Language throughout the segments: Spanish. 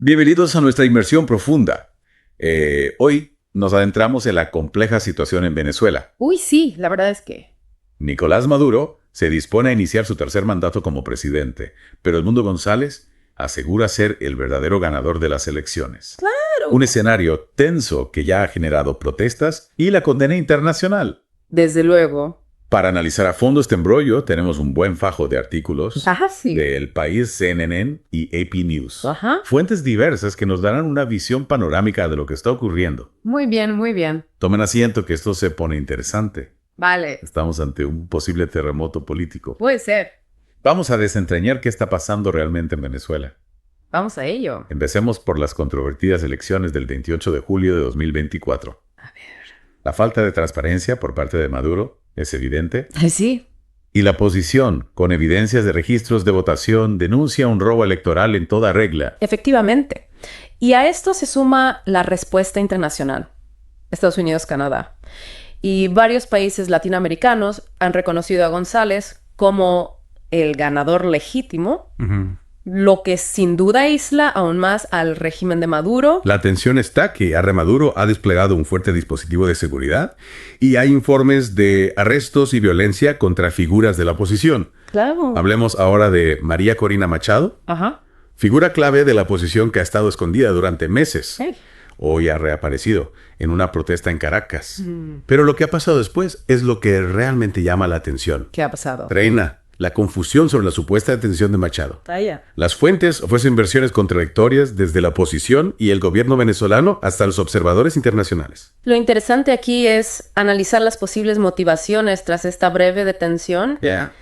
Bienvenidos a nuestra inmersión profunda. Hoy nos adentramos en la compleja situación en Venezuela. Uy, sí, la verdad es que... Nicolás Maduro se dispone a iniciar su tercer mandato como presidente, pero Edmundo González asegura ser el verdadero ganador de las elecciones. ¡Claro! Un escenario tenso que ya ha generado protestas y la condena internacional. Desde luego. Para analizar a fondo este embrollo, tenemos un buen fajo de artículos Sí. de El País, CNN y AP News. Ajá. Fuentes diversas que nos darán una visión panorámica de lo que está ocurriendo. Muy bien, muy bien. Tomen asiento que esto se pone interesante. Vale. Estamos ante un posible terremoto político. Puede ser. Vamos a desentrañar qué está pasando realmente en Venezuela. Vamos a ello. Empecemos por las controvertidas elecciones del 28 de julio de 2024. A ver. La falta de transparencia por parte de Maduro es evidente. Sí. Y la oposición, con evidencias de registros de votación, denuncia un robo electoral en toda regla. Efectivamente. Y a esto se suma la respuesta internacional. Estados Unidos, Canadá. Y varios países latinoamericanos han reconocido a González como el ganador legítimo, lo que sin duda aísla aún más al régimen de Maduro. La atención está que Arre Maduro ha desplegado un fuerte dispositivo de seguridad y hay informes de arrestos y violencia contra figuras de la oposición. Claro. Hablemos ahora de María Corina Machado, Ajá. figura clave de la oposición que ha estado escondida durante meses. Hey. Hoy ha reaparecido en una protesta en Caracas. Pero lo que ha pasado después es lo que realmente llama la atención. ¿Qué ha pasado? Reina, la confusión sobre la supuesta detención de Machado. Vaya. Las fuentes ofrecen versiones contradictorias desde la oposición y el gobierno venezolano hasta los observadores internacionales. Lo interesante aquí es analizar las posibles motivaciones tras esta breve detención.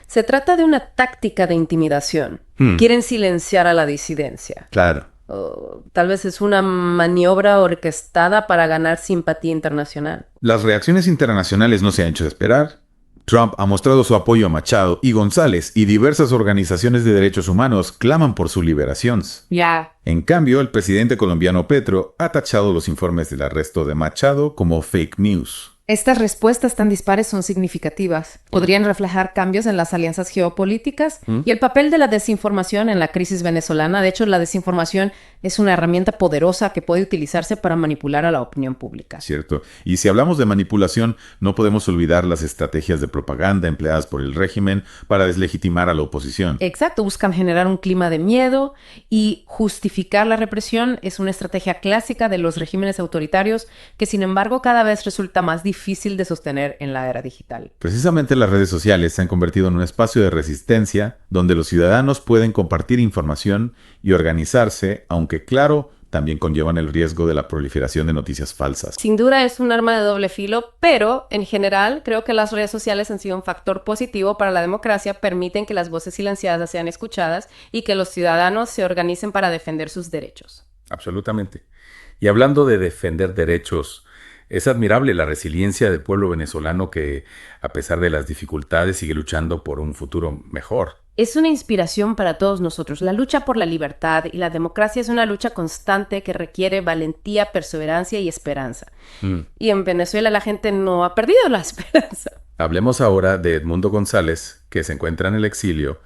Se trata de una táctica de intimidación. Quieren silenciar a la disidencia. Claro. O tal vez es una maniobra orquestada para ganar simpatía internacional. Las reacciones internacionales no se han hecho esperar. Trump ha mostrado su apoyo a Machado y González y diversas organizaciones de derechos humanos claman por su liberación. Ya. En cambio, el presidente colombiano Petro ha tachado los informes del arresto de Machado como fake news. Estas respuestas tan dispares son significativas. Podrían reflejar cambios en las alianzas geopolíticas y el papel de la desinformación en la crisis venezolana. De hecho, la desinformación es una herramienta poderosa que puede utilizarse para manipular a la opinión pública. Cierto. Y si hablamos de manipulación, no podemos olvidar las estrategias de propaganda empleadas por el régimen para deslegitimar a la oposición. Exacto, buscan generar un clima de miedo y justificar la represión es una estrategia clásica de los regímenes autoritarios que, sin embargo, cada vez resulta más difícil de sostener en la era digital. Precisamente las redes sociales se han convertido en un espacio de resistencia donde los ciudadanos pueden compartir información y organizarse, aunque claro, también conllevan el riesgo de la proliferación de noticias falsas. Sin duda es un arma de doble filo, pero en general creo que las redes sociales han sido un factor positivo para la democracia, permiten que las voces silenciadas sean escuchadas y que los ciudadanos se organicen para defender sus derechos. Absolutamente. Y hablando de defender derechos, es admirable la resiliencia del pueblo venezolano que, a pesar de las dificultades, sigue luchando por un futuro mejor. Es una inspiración para todos nosotros. La lucha por la libertad y la democracia es una lucha constante que requiere valentía, perseverancia y esperanza. Y en Venezuela la gente no ha perdido la esperanza. Hablemos ahora de Edmundo González, que se encuentra en el exilio,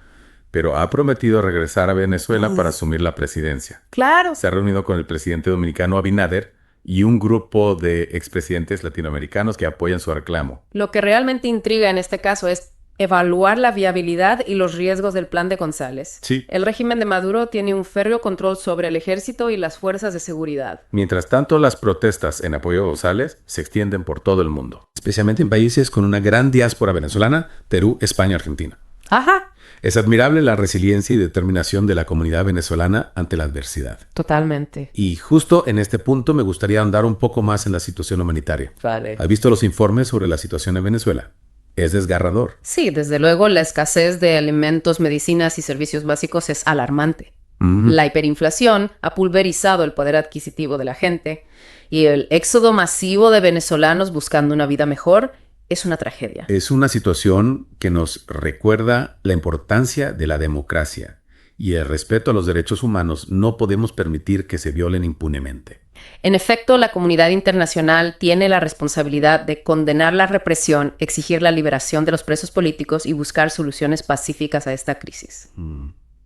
pero ha prometido regresar a Venezuela para asumir la presidencia. Claro. Se ha reunido con el presidente dominicano Abinader y un grupo de expresidentes latinoamericanos que apoyan su reclamo. Lo que realmente intriga en este caso es evaluar la viabilidad y los riesgos del plan de González. Sí. El régimen de Maduro tiene un férreo control sobre el ejército y las fuerzas de seguridad. Mientras tanto, las protestas en apoyo a González se extienden por todo el mundo, especialmente en países con una gran diáspora venezolana, Perú, España, Argentina. Ajá. Es admirable la resiliencia y determinación de la comunidad venezolana ante la adversidad. Totalmente. Y justo en este punto me gustaría ahondar un poco más en la situación humanitaria. Vale. ¿Has visto los informes sobre la situación en Venezuela? Es desgarrador. Sí, desde luego la escasez de alimentos, medicinas y servicios básicos es alarmante. La hiperinflación ha pulverizado el poder adquisitivo de la gente y el éxodo masivo de venezolanos buscando una vida mejor es una tragedia. Es una situación que nos recuerda la importancia de la democracia y el respeto a los derechos humanos. No podemos permitir que se violen impunemente. En efecto, la comunidad internacional tiene la responsabilidad de condenar la represión, exigir la liberación de los presos políticos y buscar soluciones pacíficas a esta crisis.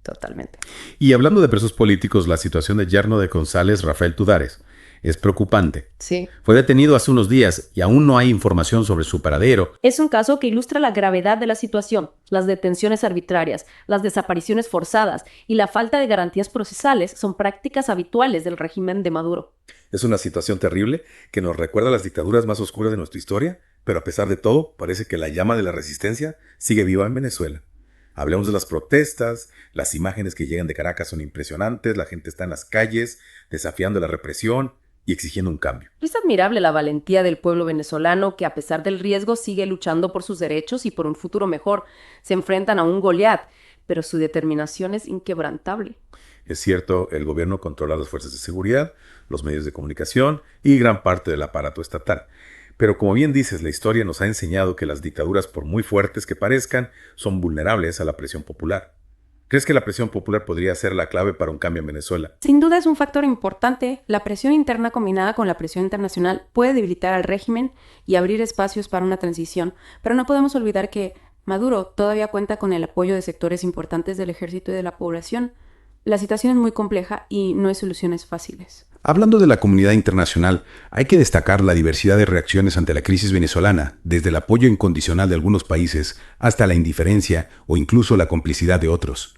Totalmente. Y hablando de presos políticos, la situación de yerno de González, Rafael Tudares, es preocupante. Sí. Fue detenido hace unos días y aún no hay información sobre su paradero. Es un caso que ilustra la gravedad de la situación, las detenciones arbitrarias, las desapariciones forzadas y la falta de garantías procesales son prácticas habituales del régimen de Maduro. Es una situación terrible que nos recuerda las dictaduras más oscuras de nuestra historia, pero a pesar de todo, parece que la llama de la resistencia sigue viva en Venezuela. Hablemos de las protestas, las imágenes que llegan de Caracas son impresionantes, la gente está en las calles desafiando la represión y exigiendo un cambio. Es admirable la valentía del pueblo venezolano que a pesar del riesgo sigue luchando por sus derechos y por un futuro mejor. Se enfrentan a un Goliat, pero su determinación es inquebrantable. Es cierto, el gobierno controla las fuerzas de seguridad, los medios de comunicación y gran parte del aparato estatal. Pero como bien dices, la historia nos ha enseñado que las dictaduras, por muy fuertes que parezcan, son vulnerables a la presión popular. ¿Crees que la presión popular podría ser la clave para un cambio en Venezuela? Sin duda es un factor importante. La presión interna combinada con la presión internacional puede debilitar al régimen y abrir espacios para una transición, pero no podemos olvidar que Maduro todavía cuenta con el apoyo de sectores importantes del ejército y de la población. La situación es muy compleja y no hay soluciones fáciles. Hablando de la comunidad internacional, hay que destacar la diversidad de reacciones ante la crisis venezolana, desde el apoyo incondicional de algunos países hasta la indiferencia o incluso la complicidad de otros.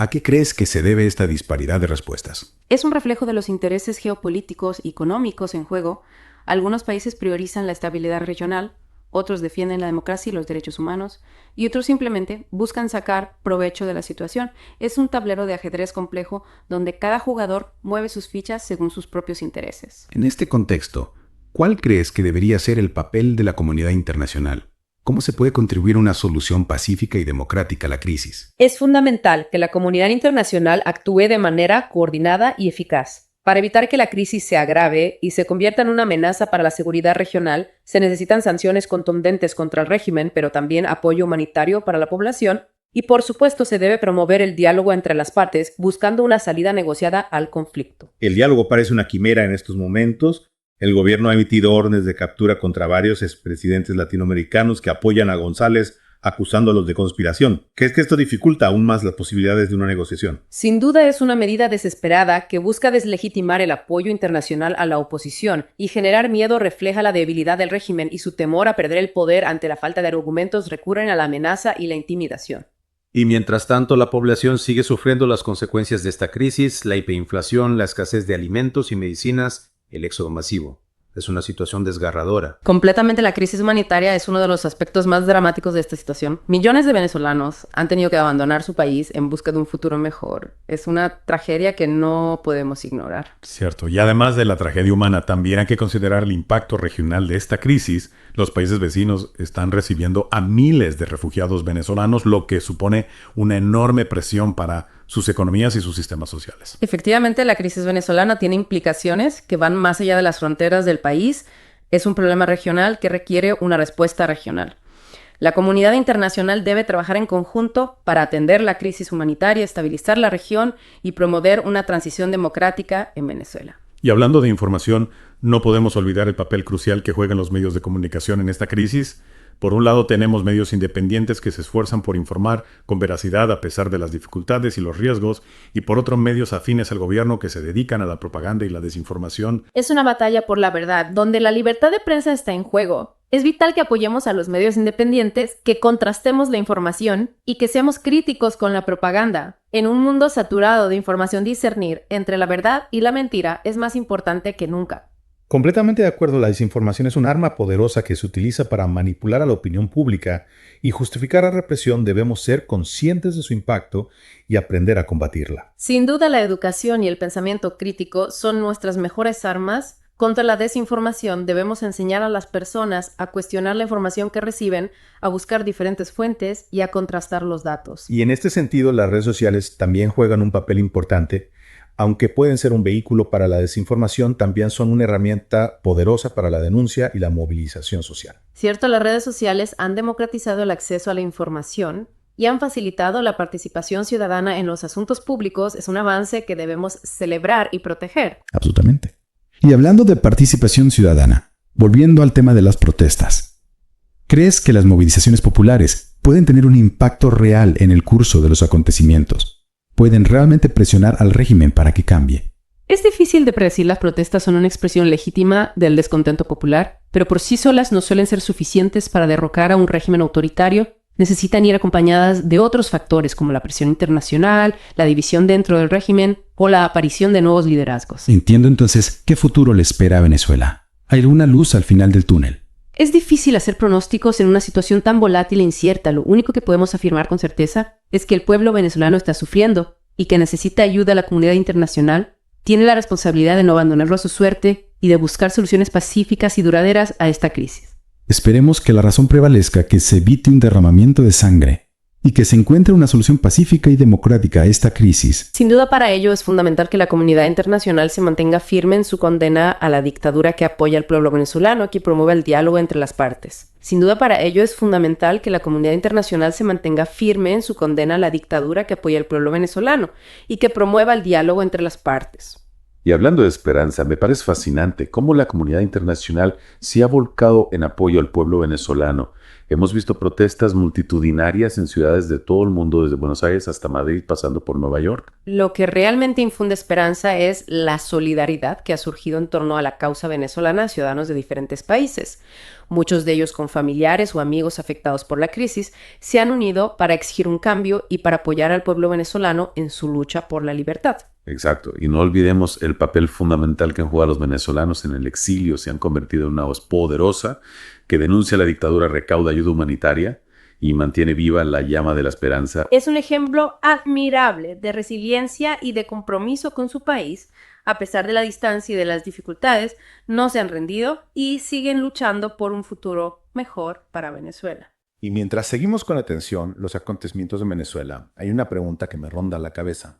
¿A qué crees que se debe esta disparidad de respuestas? Es un reflejo de los intereses geopolíticos y económicos en juego. Algunos países priorizan la estabilidad regional, otros defienden la democracia y los derechos humanos, y otros simplemente buscan sacar provecho de la situación. Es un tablero de ajedrez complejo donde cada jugador mueve sus fichas según sus propios intereses. En este contexto, ¿cuál crees que debería ser el papel de la comunidad internacional? ¿Cómo se puede contribuir a una solución pacífica y democrática a la crisis? Es fundamental que la comunidad internacional actúe de manera coordinada y eficaz. Para evitar que la crisis se agrave y se convierta en una amenaza para la seguridad regional, se necesitan sanciones contundentes contra el régimen, pero también apoyo humanitario para la población. Y por supuesto se debe promover el diálogo entre las partes, buscando una salida negociada al conflicto. El diálogo parece una quimera en estos momentos. El gobierno ha emitido órdenes de captura contra varios expresidentes latinoamericanos que apoyan a González, acusándolos de conspiración. ¿Crees que esto dificulta aún más las posibilidades de una negociación? Sin duda es una medida desesperada que busca deslegitimar el apoyo internacional a la oposición y generar miedo refleja la debilidad del régimen y su temor a perder el poder ante la falta de argumentos recurren a la amenaza y la intimidación. Y mientras tanto, la población sigue sufriendo las consecuencias de esta crisis, la hiperinflación, la escasez de alimentos y medicinas, el éxodo masivo. Es una situación desgarradora. Completamente la crisis humanitaria es uno de los aspectos más dramáticos de esta situación. Millones de venezolanos han tenido que abandonar su país en busca de un futuro mejor. Es una tragedia que no podemos ignorar. Cierto, y además de la tragedia humana, también hay que considerar el impacto regional de esta crisis. Los países vecinos están recibiendo a miles de refugiados venezolanos, lo que supone una enorme presión para sus economías y sus sistemas sociales. Efectivamente, la crisis venezolana tiene implicaciones que van más allá de las fronteras del país. Es un problema regional que requiere una respuesta regional. La comunidad internacional debe trabajar en conjunto para atender la crisis humanitaria, estabilizar la región y promover una transición democrática en Venezuela. Y hablando de información, no podemos olvidar el papel crucial que juegan los medios de comunicación en esta crisis. Por un lado tenemos medios independientes que se esfuerzan por informar con veracidad a pesar de las dificultades y los riesgos, y por otro medios afines al gobierno que se dedican a la propaganda y la desinformación. Es una batalla por la verdad, donde la libertad de prensa está en juego. Es vital que apoyemos a los medios independientes, que contrastemos la información y que seamos críticos con la propaganda. En un mundo saturado de información, discernir entre la verdad y la mentira es más importante que nunca. Completamente de acuerdo, la desinformación es un arma poderosa que se utiliza para manipular a la opinión pública y justificar la represión. Debemos ser conscientes de su impacto y aprender a combatirla. Sin duda, la educación y el pensamiento crítico son nuestras mejores armas. Contra la desinformación debemos enseñar a las personas a cuestionar la información que reciben, a buscar diferentes fuentes y a contrastar los datos. Y en este sentido, las redes sociales también juegan un papel importante. Aunque pueden ser un vehículo para la desinformación, también son una herramienta poderosa para la denuncia y la movilización social. Cierto, las redes sociales han democratizado el acceso a la información y han facilitado la participación ciudadana en los asuntos públicos. Es un avance que debemos celebrar y proteger. Absolutamente. Y hablando de participación ciudadana, volviendo al tema de las protestas, ¿crees que las movilizaciones populares pueden tener un impacto real en el curso de los acontecimientos? pueden realmente presionar al régimen para que cambie? Es difícil de predecir. Las protestas son una expresión legítima del descontento popular, pero por sí solas no suelen ser suficientes para derrocar a un régimen autoritario. Necesitan ir acompañadas de otros factores como la presión internacional, la división dentro del régimen o la aparición de nuevos liderazgos. Entiendo entonces qué futuro le espera a Venezuela. ¿Hay alguna luz al final del túnel? Es difícil hacer pronósticos en una situación tan volátil e incierta. Lo único que podemos afirmar con certeza es que el pueblo venezolano está sufriendo y que necesita ayuda a la comunidad internacional. Tiene la responsabilidad de no abandonarlo a su suerte y de buscar soluciones pacíficas y duraderas a esta crisis. Esperemos que la razón prevalezca, que se evite un derramamiento de sangre y que se encuentre una solución pacífica y democrática a esta crisis. Sin duda, para ello es fundamental que la comunidad internacional se mantenga firme en su condena a la dictadura que apoya al pueblo venezolano y que promueva el diálogo entre las partes. Sin duda, para ello es fundamental que la comunidad internacional se mantenga firme en su condena a la dictadura que apoya al pueblo venezolano y que promueva el diálogo entre las partes. Y hablando de esperanza, me parece fascinante cómo la comunidad internacional se ha volcado en apoyo al pueblo venezolano. Hemos visto protestas multitudinarias en ciudades de todo el mundo, desde Buenos Aires hasta Madrid, pasando por Nueva York. Lo que realmente infunde esperanza es la solidaridad que ha surgido en torno a la causa venezolana de ciudadanos de diferentes países. Muchos de ellos, con familiares o amigos afectados por la crisis, se han unido para exigir un cambio y para apoyar al pueblo venezolano en su lucha por la libertad. Exacto, y no olvidemos el papel fundamental que han jugado los venezolanos en el exilio. Se han convertido en una voz poderosa que denuncia la dictadura, recauda ayuda humanitaria y mantiene viva la llama de la esperanza. Es un ejemplo admirable de resiliencia y de compromiso con su país. A pesar de la distancia y de las dificultades, no se han rendido y siguen luchando por un futuro mejor para Venezuela. Y mientras seguimos con atención los acontecimientos de Venezuela, hay una pregunta que me ronda la cabeza.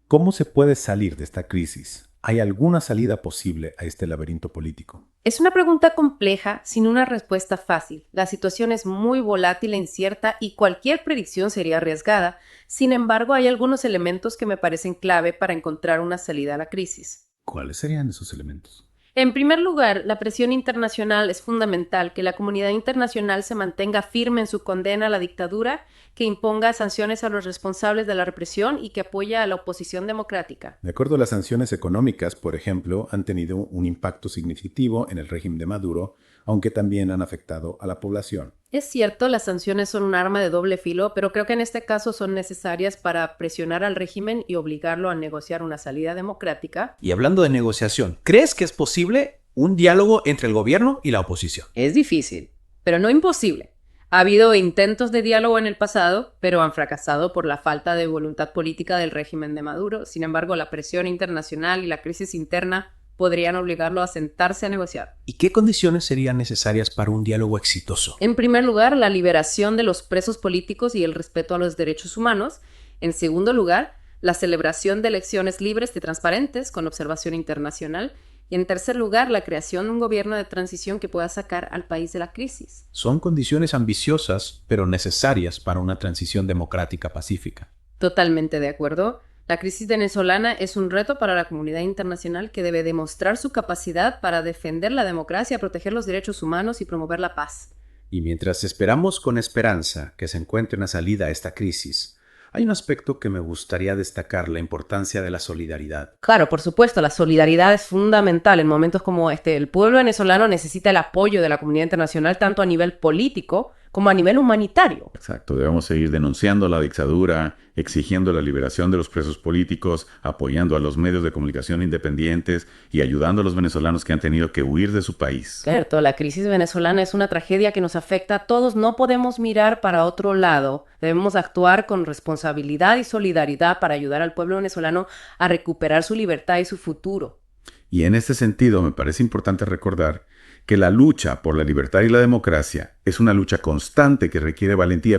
¿Cómo se puede salir de esta crisis? ¿Hay alguna salida posible a este laberinto político? Es una pregunta compleja, sin una respuesta fácil. La situación es muy volátil e incierta y cualquier predicción sería arriesgada. Sin embargo, hay algunos elementos que me parecen clave para encontrar una salida a la crisis. ¿Cuáles serían esos elementos? En primer lugar, la presión internacional es fundamental, que la comunidad internacional se mantenga firme en su condena a la dictadura, que imponga sanciones a los responsables de la represión y que apoya a la oposición democrática. De acuerdo a las sanciones económicas, por ejemplo, han tenido un impacto significativo en el régimen de Maduro, aunque también han afectado a la población. Es cierto, las sanciones son un arma de doble filo, pero creo que en este caso son necesarias para presionar al régimen y obligarlo a negociar una salida democrática. Y hablando de negociación, ¿crees que es posible un diálogo entre el gobierno y la oposición? Es difícil, pero no imposible. Ha habido intentos de diálogo en el pasado, pero han fracasado por la falta de voluntad política del régimen de Maduro. Sin embargo, la presión internacional y la crisis interna podrían obligarlo a sentarse a negociar. ¿Y qué condiciones serían necesarias para un diálogo exitoso? En primer lugar, la liberación de los presos políticos y el respeto a los derechos humanos. En segundo lugar, la celebración de elecciones libres y transparentes con observación internacional. Y en tercer lugar, la creación de un gobierno de transición que pueda sacar al país de la crisis. Son condiciones ambiciosas, pero necesarias para una transición democrática pacífica. Totalmente de acuerdo. La crisis venezolana es un reto para la comunidad internacional que debe demostrar su capacidad para defender la democracia, proteger los derechos humanos y promover la paz. Y mientras esperamos con esperanza que se encuentre una salida a esta crisis, hay un aspecto que me gustaría destacar: la importancia de la solidaridad. Claro, por supuesto, la solidaridad es fundamental en momentos como este. El pueblo venezolano necesita el apoyo de la comunidad internacional tanto a nivel político como a nivel humanitario. Exacto, debemos seguir denunciando la dictadura, exigiendo la liberación de los presos políticos, apoyando a los medios de comunicación independientes y ayudando a los venezolanos que han tenido que huir de su país. Cierto, la crisis venezolana es una tragedia que nos afecta a todos. No podemos mirar para otro lado. Debemos actuar con responsabilidad y solidaridad para ayudar al pueblo venezolano a recuperar su libertad y su futuro. Y en este sentido me parece importante recordar que la lucha por la libertad y la democracia es una lucha constante que requiere valentía,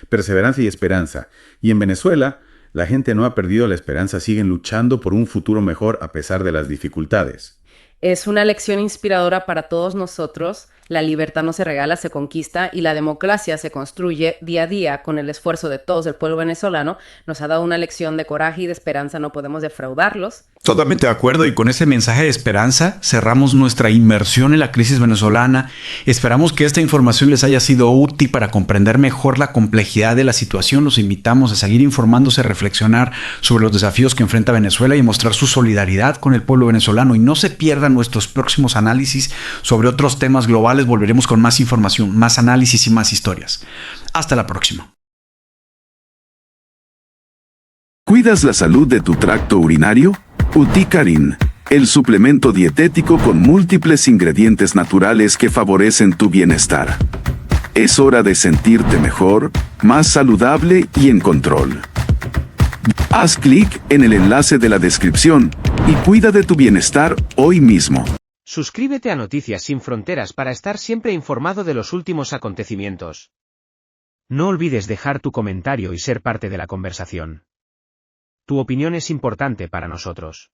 perseverancia y esperanza. Y en Venezuela, la gente no ha perdido la esperanza, siguen luchando por un futuro mejor a pesar de las dificultades. Es una lección inspiradora para todos nosotros. La libertad no se regala, se conquista, y la democracia se construye día a día con el esfuerzo de todos el pueblo venezolano. Nos ha dado una lección de coraje y de esperanza, no podemos defraudarlos. Totalmente de acuerdo, y con ese mensaje de esperanza cerramos nuestra inmersión en la crisis venezolana. Esperamos que esta información les haya sido útil para comprender mejor la complejidad de la situación. Los invitamos a seguir informándose, a reflexionar sobre los desafíos que enfrenta Venezuela y mostrar su solidaridad con el pueblo venezolano. Y no se pierdan nuestros próximos análisis sobre otros temas globales. Volveremos con más información, más análisis y más historias. Hasta la próxima. ¿Cuidas la salud de tu tracto urinario? Uticarin, el suplemento dietético con múltiples ingredientes naturales que favorecen tu bienestar. Es hora de sentirte mejor, más saludable y en control. Haz clic en el enlace de la descripción y cuida de tu bienestar hoy mismo. Suscríbete a Noticias Sin Fronteras para estar siempre informado de los últimos acontecimientos. No olvides dejar tu comentario y ser parte de la conversación. Tu opinión es importante para nosotros.